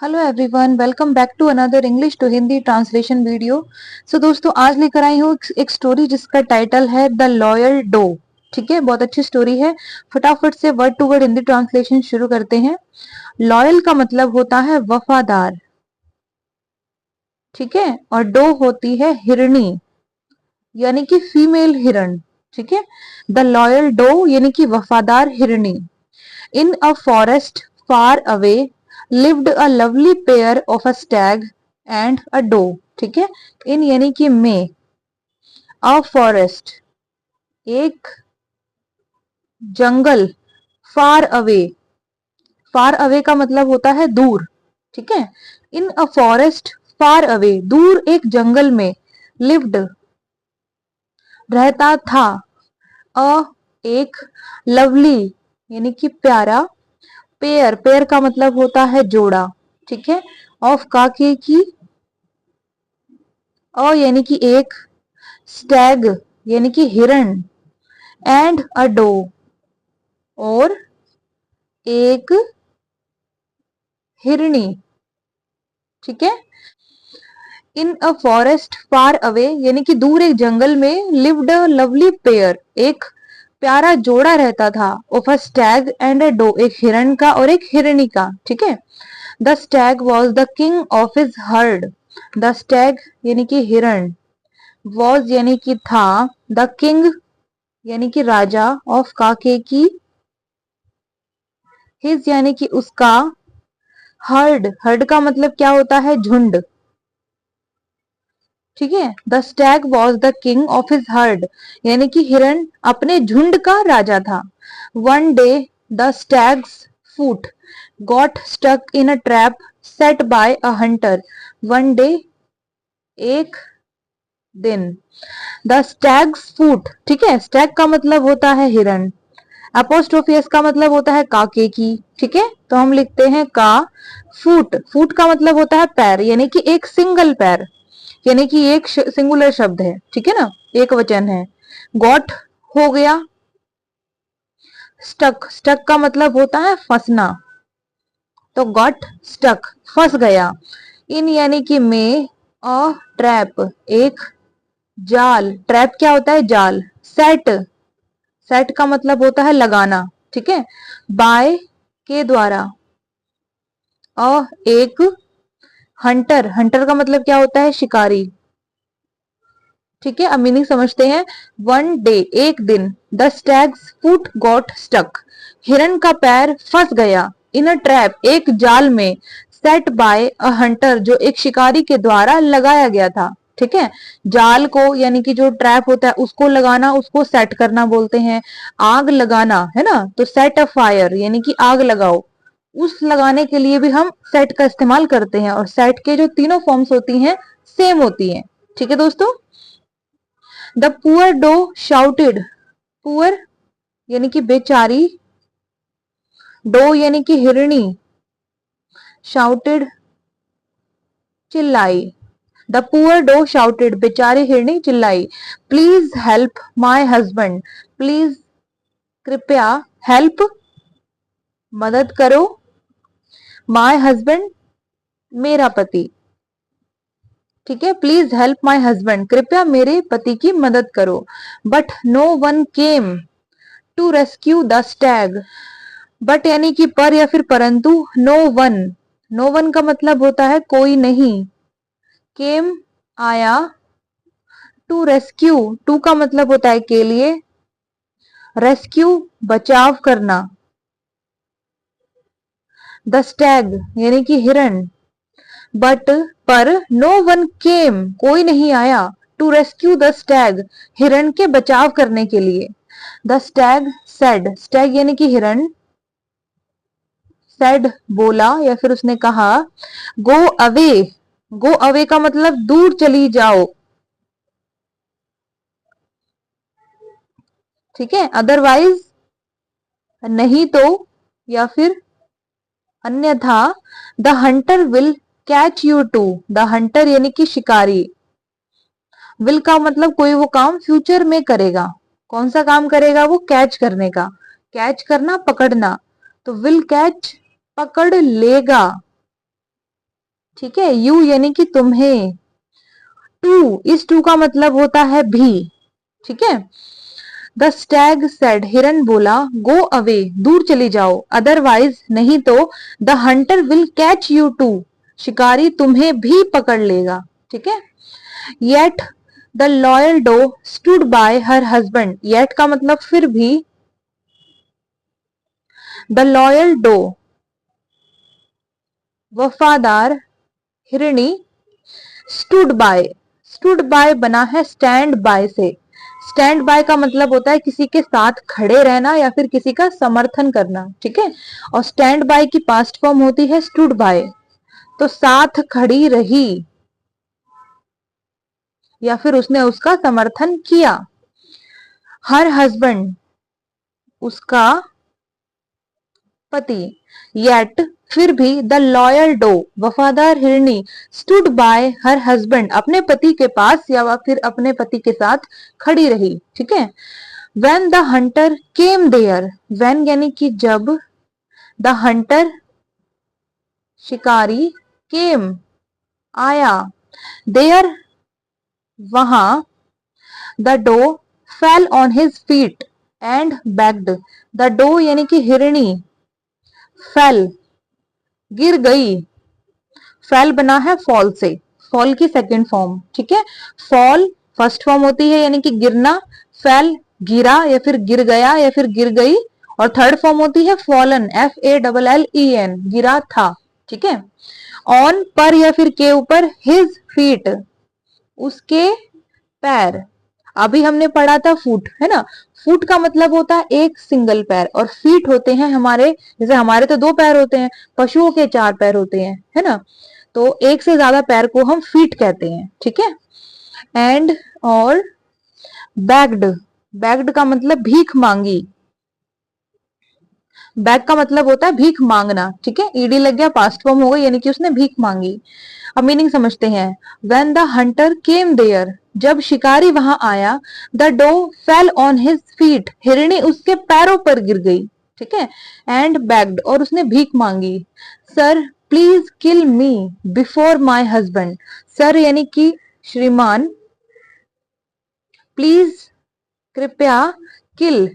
Hello everyone, welcome back to another English to Hindi translation video. So दोस्तों, आज लेकर आई हूँ एक स्टोरी जिसका टाइटल है द लॉयल डो। ठीक है, बहुत अच्छी स्टोरी है। फटाफट से word to word Hindi translation शुरू करते हैं। लॉयल का मतलब होता है वफादार, ठीक है, और डो होती है हिरणी, यानी कि फीमेल हिरण। ठीक है, द लॉयल डो यानी कि वफादार हिरणी। In a forest far away lived a lovely pair of a stag and a doe। ठीक है, इन यानी कि में, a forest एक जंगल, फार अवे, फार अवे का मतलब होता है दूर। ठीक है, इन अ फॉरेस्ट फार अवे, दूर एक जंगल में, लिव्ड रहता था, अ एक, लवली यानी कि प्यारा, पेयर, पेयर का मतलब होता है जोड़ा। ठीक है, ऑफ काके की, अ यानी कि एक, स्टैग यानी कि हिरण, एंड अ डो और एक हिरणी। ठीक है, इन अ फॉरेस्ट फार अवे यानी कि दूर एक जंगल में, लिव्ड अ लवली पेयर एक प्यारा जोड़ा रहता था, of a stag and a doe एक हिरण का और एक हिरणी का। ठीक है, the stag was the king of his herd, the stag यानी कि हिरण, वॉज यानी कि था, द किंग यानी कि राजा, ऑफ काके की, हिज यानी कि उसका, हर्ड, हर्ड का मतलब क्या होता है, झुंड। ठीक है, the stag was the king of his herd यानी कि हिरण अपने झुंड का राजा था। One day the stag's foot got stuck in a trap set by a hunter. One day एक दिन, द स्टैग्स फूट, ठीक है, स्टैग का मतलब होता है हिरण, अपोस्ट्रोफी एस का मतलब होता है काके की। ठीक है, तो हम लिखते हैं का, फूट, फूट का मतलब होता है पैर, यानी कि एक सिंगल पैर, यानी कि एक सिंगुलर शब्द है। ठीक है ना, एक वचन है। गॉट हो गया, स्टक, स्टक का मतलब होता है फंसना, तो गॉट स्टक फंस गया। इन यानी कि में, अ ट्रैप एक जाल, ट्रैप क्या होता है, जाल। सेट, सेट का मतलब होता है लगाना। ठीक है, बाय के द्वारा, अ एक, हंटर, हंटर का मतलब क्या होता है, शिकारी। ठीक है, अब मीनिंग समझते हैं। वन डे एक दिन, the stag's foot got stuck, हिरन का पैर फंस गया, इन अ ट्रैप एक जाल में, सेट बाय अ हंटर जो एक शिकारी के द्वारा लगाया गया था। ठीक है, जाल को यानी कि जो ट्रैप होता है उसको लगाना, उसको सेट करना बोलते हैं। आग लगाना है ना, तो सेट अ फायर यानी कि आग लगाओ, उस लगाने के लिए भी हम सेट का इस्तेमाल करते हैं, और सेट के जो तीनों फॉर्म्स होती हैं सेम होती हैं। ठीक है दोस्तों, the poor doe shouted, poor यानी कि बेचारी, डो यानी कि हिरणी, शाउटेड चिल्लाई, द पुअर डो शाउटेड बेचारी हिरणी चिल्लाई, please help my husband, please कृपया, हेल्प मदद करो, माय हस्बैंड मेरा पति। ठीक है, प्लीज हेल्प माय हस्बैंड, कृपया मेरे पति की मदद करो। But no one came to rescue the stag, but यानी कि पर या फिर परंतु, नो वन, नो वन का मतलब होता है कोई नहीं, केम आया, टू रेस्क्यू, टू का मतलब होता है के लिए, रेस्क्यू बचाव करना, द स्टैग यानी कि हिरण, बट पर, नो वन केम कोई नहीं आया, टू रेस्क्यू द स्टैग हिरण के बचाव करने के लिए। द स्टैग सेड, स्टैग यानी कि हिरण, सेड बोला या फिर उसने कहा, गो अवे, गो अवे का मतलब दूर चली जाओ। ठीक है, अदरवाइज नहीं तो, या फिर अन्यथा, the hunter will catch you too, the hunter यानी कि शिकारी, विल का मतलब कोई वो काम फ्यूचर में करेगा, कौन सा काम करेगा वो, कैच करने का, कैच करना पकड़ना, तो विल कैच पकड़ लेगा, ठीक है, यू यानी कि तुम्हें, टू, इस टू का मतलब होता है भी, ठीक है। द स्टैग सेड, हिरन बोला, गो अवे, दूर चली जाओ, अदरवाइज नहीं तो the hunter will catch you too, शिकारी तुम्हें भी पकड़ लेगा, ठीक है। Yet the loyal doe stood by her husband, yet का मतलब फिर भी, द लॉयल डो वफादार हिरणी, स्टूड बाय बना है स्टैंड बाय से, स्टैंड बाय का मतलब होता है किसी के साथ खड़े रहना या फिर किसी का समर्थन करना, ठीक है। और स्टैंड बाय की पास्ट फॉर्म होती है स्टूड बाय, तो साथ खड़ी रही या फिर उसने उसका समर्थन किया। हर हस्बैंड, उसका पति, येट फिर भी द लॉयल डो वफादार हिरनी, स्टूड बाय हर हस्बैंड अपने पति के पास या फिर अपने पति के साथ खड़ी रही, ठीक है। When the hunter came there, when यानी कि जब, द हंटर शिकारी, केम आया, देयर वहां, the doe fell on his feet and begged, the doe यानी कि हिरणी, फेल गिर गई, फेल बना है फॉल से, फॉल की सेकंड फॉर्म, ठीक है। फॉल फर्स्ट फॉर्म होती है यानी कि गिरना, फेल गिरा या फिर गिर गया या फिर गिर गई, और थर्ड फॉर्म होती है फॉलन, FALLEN, गिरा था, ठीक है। ऑन पर या फिर के ऊपर, हिज फीट उसके पैर, अभी हमने पढ़ा था फुट, है ना। फुट का मतलब होता है एक सिंगल पैर, और फीट होते हैं हमारे, जैसे हमारे तो दो पैर होते हैं, पशुओं के चार पैर होते हैं, है ना। तो एक से ज्यादा पैर को हम फीट कहते हैं, ठीक है। एंड और बैग्ड, बैग्ड का मतलब भीख मांगी, बैग का मतलब होता है भीख मांगना, ठीक है। ईडी लग गया, पास्ट फॉर्म हो गई, यानी कि उसने भीख मांगी। अब मीनिंग समझते हैं। When the hunter came there, जब शिकारी वहां आया, the doe fell on his feet, हिरणी उसके पैरों पर गिर गई, ठीक है। एंड बैग्ड, और उसने भीख मांगी। Sir please kill me before my husband, sir यानी कि श्रीमान, प्लीज कृपया, किल,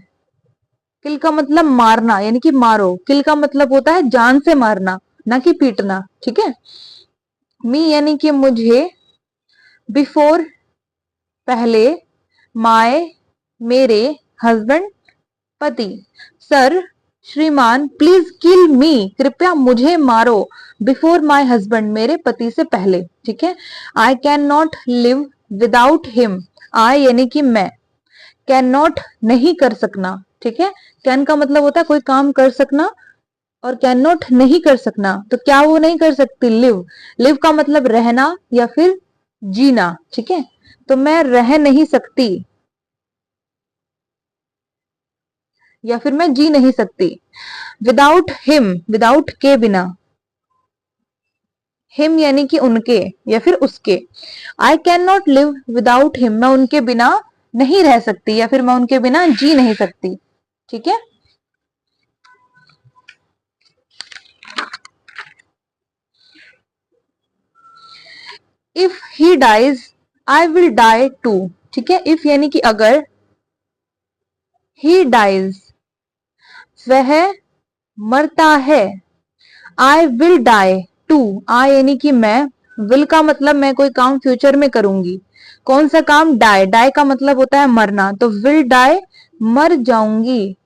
किल का मतलब मारना यानी कि मारो, किल का मतलब होता है जान से मारना, ना कि पीटना, ठीक है। मी यानी कि मुझे, बिफोर पहले, माय मेरे, हस्बैंड पति, सर श्रीमान, प्लीज किल मी कृपया मुझे मारो, बिफोर माय हस्बैंड मेरे पति से पहले, ठीक है। I cannot live without him, I यानी कि मैं, कैन नॉट नहीं कर सकना, ठीक है। कैन का मतलब होता है कोई काम कर सकना, और कैन नॉट नहीं कर सकना, तो क्या वो नहीं कर सकती, लिव, लिव का मतलब रहना या फिर जीना, ठीक है। तो मैं रह नहीं सकती या फिर मैं जी नहीं सकती। विदाउट हिम, विदाउट के बिना, हिम यानी कि उनके या फिर उसके। आई cannot live without him, मैं उनके बिना नहीं रह सकती या फिर मैं उनके बिना जी नहीं सकती, ठीक है। If he dies I will die too, ठीक है। इफ यानी कि अगर, ही डाइज वह मरता है, आई विल डाई टू, आई यानी कि मैं, विल का मतलब मैं कोई काम फ्यूचर में करूंगी, कौन सा काम, डाई, डाई का मतलब होता है मरना, तो विल डाई मर जाऊंगी,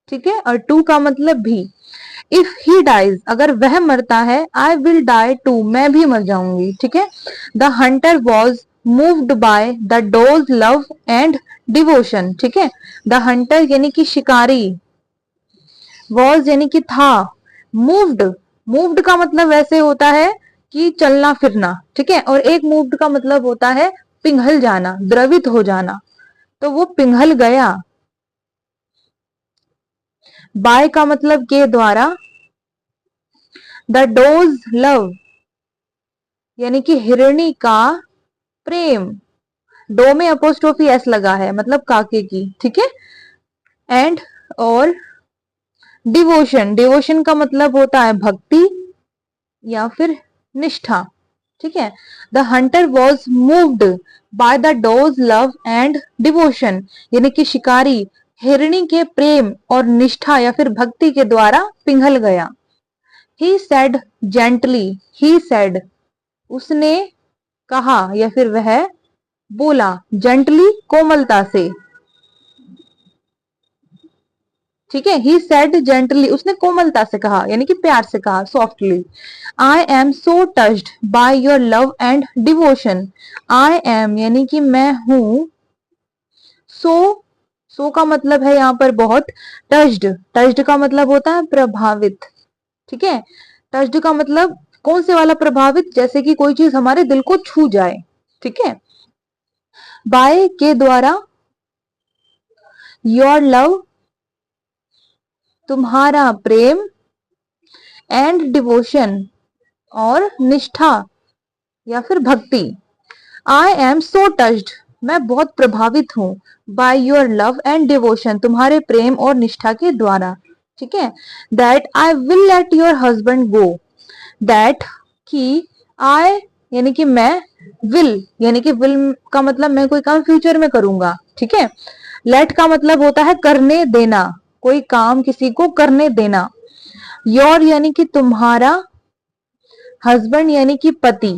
ठीक है। और टू का मतलब भी, इफ ही डाइज अगर वह मरता है, आई विल डाई टू मैं भी मर जाऊंगी, ठीक है। The Hunter was moved by the doe's love and devotion, ठीक है। द हंटर यानी कि शिकारी, वॉज यानी कि था, मूव्ड, मूव्ड का मतलब वैसे होता है कि चलना फिरना, ठीक है। और एक मूव्ड का मतलब होता है पिघल जाना, द्रवित हो जाना, तो वो पिघल गया। बाय का मतलब के द्वारा, द डोज लव यानी कि हिरणी का प्रेम, डो में अपोस्ट्रोफी एस लगा है मतलब काके की, ठीक है। एंड और डिवोशन, डिवोशन का मतलब होता है भक्ति, या फिर निष्ठा। ठीक है, the Hunter was moved by the doe's love and devotion, यानी कि शिकारी हिरणी के प्रेम और निष्ठा या फिर भक्ति के द्वारा पिघल गया। He said gently, he said उसने कहा या फिर वह बोला, जेंटली कोमलता से। ठीक है, ही सेड जेंटली उसने कोमलता से कहा यानी कि प्यार से कहा, softly. I am so touched bye your love and devotion. I am यानी कि मैं हूं, सो का मतलब है यहाँ पर बहुत, टच्ड, टच्ड का मतलब होता है प्रभावित। ठीक है, टच्ड का मतलब कौन से वाला प्रभावित, जैसे कि कोई चीज हमारे दिल को छू जाए। ठीक है, बाय के द्वारा, योर लव तुम्हारा प्रेम, एंड डिवोशन और निष्ठा या फिर भक्ति। आई एम सो टच्ड मैं बहुत प्रभावित हूं, by your love and devotion तुम्हारे प्रेम और निष्ठा के द्वारा। ठीक है, that I will let your husband go. That कि आई यानी कि मैं, विल यानी कि विल का मतलब मैं कोई काम फ्यूचर में करूंगा। ठीक है, लेट का मतलब होता है करने देना, कोई काम किसी को करने देना। योर यानी कि तुम्हारा, हस्बैंड यानी कि पति,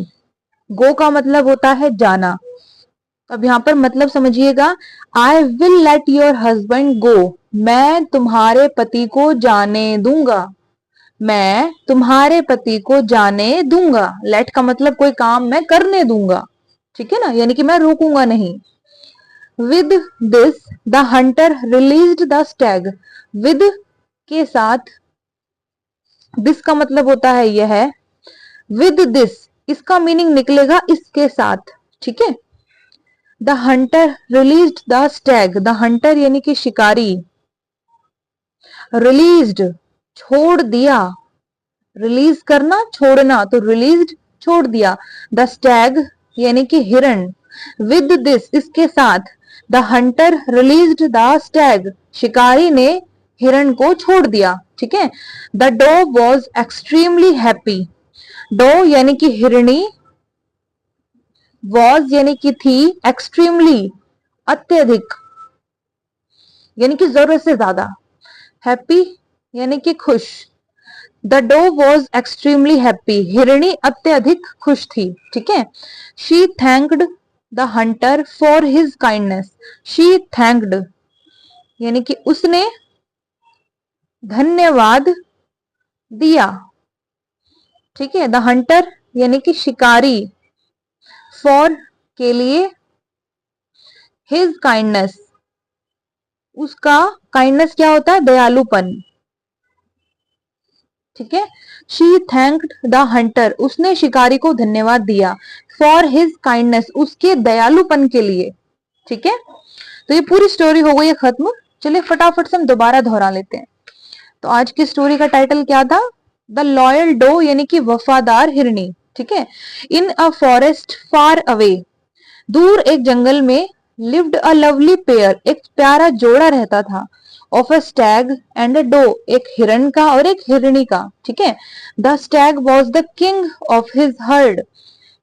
गो का मतलब होता है जाना। अब यहां पर मतलब समझिएगा, I will let your husband go, मैं तुम्हारे पति को जाने दूंगा, मैं तुम्हारे पति को जाने दूंगा। लेट का मतलब कोई काम मैं करने दूंगा। ठीक है ना, यानी कि मैं रोकूंगा नहीं। With this the hunter released the Stag. With के साथ, दिस का मतलब होता है यह, विद दिस इसका मीनिंग निकलेगा इसके साथ। ठीक है, the hunter released the Stag, the hunter यानी कि शिकारी, रिलीज्ड छोड़ दिया, रिलीज करना छोड़ना, तो रिलीज्ड छोड़ दिया, द स्टैग यानी कि हिरण। विद दिस इसके साथ, the hunter released the stag शिकारी ने हिरण को छोड़ दिया। ठीक है, the doe was extremely happy. Doe यानी कि हिरणी, वॉज यानी कि थी, एक्सट्रीमली अत्यधिक यानी कि जरूरत से ज्यादा, हैप्पी यानी कि खुश। The doe was extremely happy हिरणी अत्यधिक खुश थी। ठीक है, she thanked the hunter for his kindness. She thanked यानी कि उसने धन्यवाद दिया। ठीक है, द हंटर यानी कि शिकारी, फॉर के लिए, हिज काइंडनेस उसका, काइंडनेस क्या होता है, दयालुपन। ठीक है, शी थैंक्ड द हंटर उसने शिकारी को धन्यवाद दिया, फॉर हिज काइंडनेस उसके दयालुपन के लिए। ठीक है, तो ये पूरी स्टोरी हो गई है खत्म। चलिए फटाफट से हम दोबारा दोहरा लेते हैं। तो आज की स्टोरी का टाइटल क्या था, द लॉयल डो यानी कि वफादार हिरणी। ठीक है, इन अ फॉरेस्ट फार अवे, दूर एक जंगल में, लिव्ड अ लवली पेयर एक प्यारा जोड़ा रहता था, of a stag and a doe एक हिरण का और एक हिरणी का। ठीक है, the stag was the king of his herd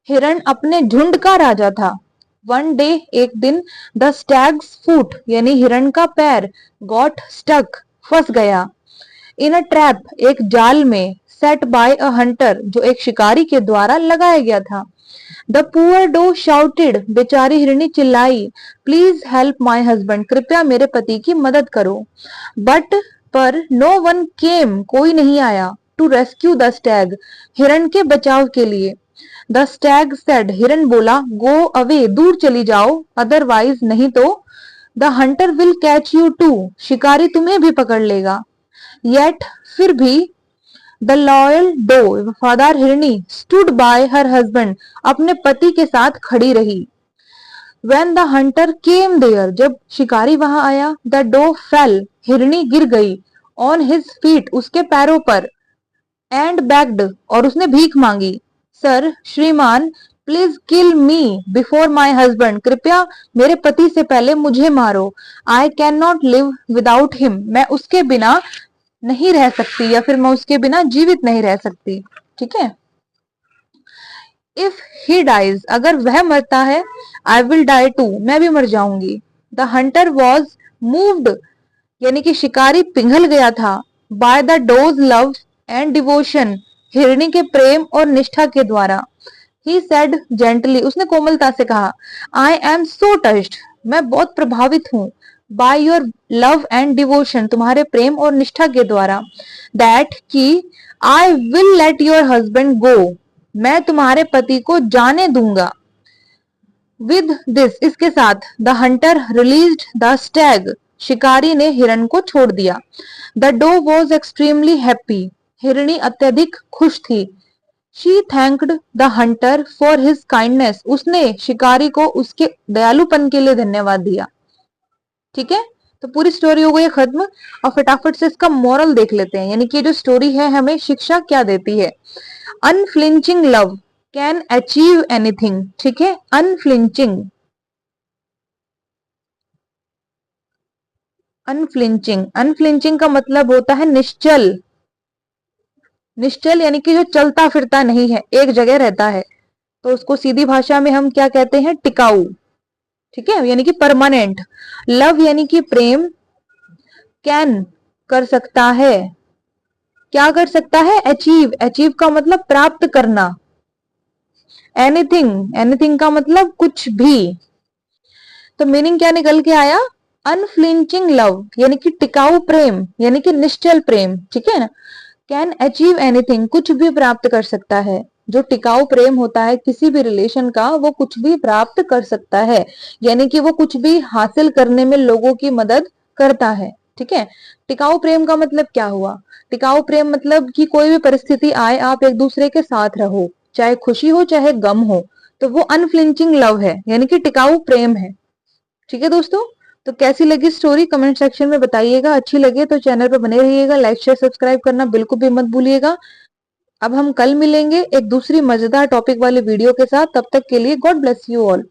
हिरण अपने झुंड का राजा था। वन डे एक दिन, द स्टैग्स फुट यानी हिरण का पैर, गॉट स्टक फंस गया, इन अ ट्रैप एक जाल में, सेट बाय अ हंटर जो एक शिकारी के द्वारा लगाया गया था। द पुअर डो शाउटेड बेचारी हिरणी चिल्लाई, प्लीज हेल्प माई हस्बैंड कृपया मेरे पति की मदद करो। बट पर नो वन केम कोई नहीं आया, टू रेस्क्यू द स्टैग हिरण के बचाव के लिए। द स्टैग सेड हिरण बोला, गो अवे दूर चली जाओ, अदरवाइज नहीं तो the hunter will catch you too शिकारी तुम्हें भी पकड़ लेगा। येट फिर भी, द लॉयल डो वफादार हिरणी, स्टूड बाय हर हस्बैंड अपने पति के साथ खड़ी रही। When the hunter came there जब शिकारी वहां आया, the doe fell हिरणी गिर गई, on his feet उसके पैरों पर, and begged और उसने भीख मांगी, सर श्रीमान please kill me before my husband कृपया मेरे पति से पहले मुझे मारो। आई cannot live without him मैं उसके बिना नहीं रह सकती या फिर मैं उसके बिना जीवित नहीं रह सकती। ठीक है, इफ ही डाइज, अगर वह मरता है, आई विल डाई टू, मैं भी मर जाऊंगी। द हंटर वॉज मूव्ड, यानी कि शिकारी पिघल गया था, by the doe's love and devotion, हिरणी के प्रेम और निष्ठा के द्वारा। ही सेड जेंटली, उसने कोमलता से कहा, आई एम सो टच्ड, मैं बहुत प्रभावित हूं, by your love and devotion, तुम्हारे प्रेम और निष्ठा के द्वारा, दैट कि I will let your husband go, मैं तुम्हारे पति को जाने दूंगा। विद दिस, इसके साथ, the hunter released the stag, शिकारी ने हिरण को छोड़ दिया। The doe was extremely happy, हिरणी अत्यधिक खुश थी। She thanked the hunter for his kindness, उसने शिकारी को उसके दयालुपन के लिए धन्यवाद दिया। ठीक है, तो पूरी स्टोरी हो गई है खत्म। और फटाफट से इसका मॉरल देख लेते हैं, यानी कि जो स्टोरी है हमें शिक्षा क्या देती है। Unflinching love can achieve anything. ठीक है, अनफ्लिंचिंग, अनफ्लिंचिंग, अनफ्लिंचिंग का मतलब होता है निश्चल। निश्चल यानी कि जो चलता फिरता नहीं है, एक जगह रहता है, तो उसको सीधी भाषा में हम क्या कहते हैं, टिकाऊ। ठीक है, यानी कि परमानेंट। लव यानी कि प्रेम, कैन कर सकता है, क्या कर सकता है, अचीव, अचीव का मतलब प्राप्त करना। एनीथिंग, एनीथिंग का मतलब कुछ भी। तो मीनिंग क्या निकल के आया, अनफ्लिंचिंग लव यानी कि टिकाऊ प्रेम, यानी कि निश्चल प्रेम। ठीक है ना, कैन अचीव एनीथिंग, कुछ भी प्राप्त कर सकता है। जो टिकाऊ प्रेम होता है किसी भी रिलेशन का, वो कुछ भी प्राप्त कर सकता है, यानी कि वो कुछ भी हासिल करने में लोगों की मदद करता है। ठीक है, टिकाऊ प्रेम का मतलब क्या हुआ, टिकाऊ प्रेम मतलब कि कोई भी परिस्थिति आए, आप एक दूसरे के साथ रहो, चाहे खुशी हो चाहे गम हो, तो वो अनफ्लिंचिंग लव है, यानी कि टिकाऊ प्रेम है। ठीक है दोस्तों, तो कैसी लगी स्टोरी कमेंट सेक्शन में बताइएगा। अच्छी लगे तो चैनल पर बने रहिएगा, लाइक शेयर सब्सक्राइब करना बिल्कुल भी मत भूलिएगा। अब हम कल मिलेंगे एक दूसरी मजेदार टॉपिक वाली वीडियो के साथ, तब तक के लिए गॉड ब्लेस यू ऑल।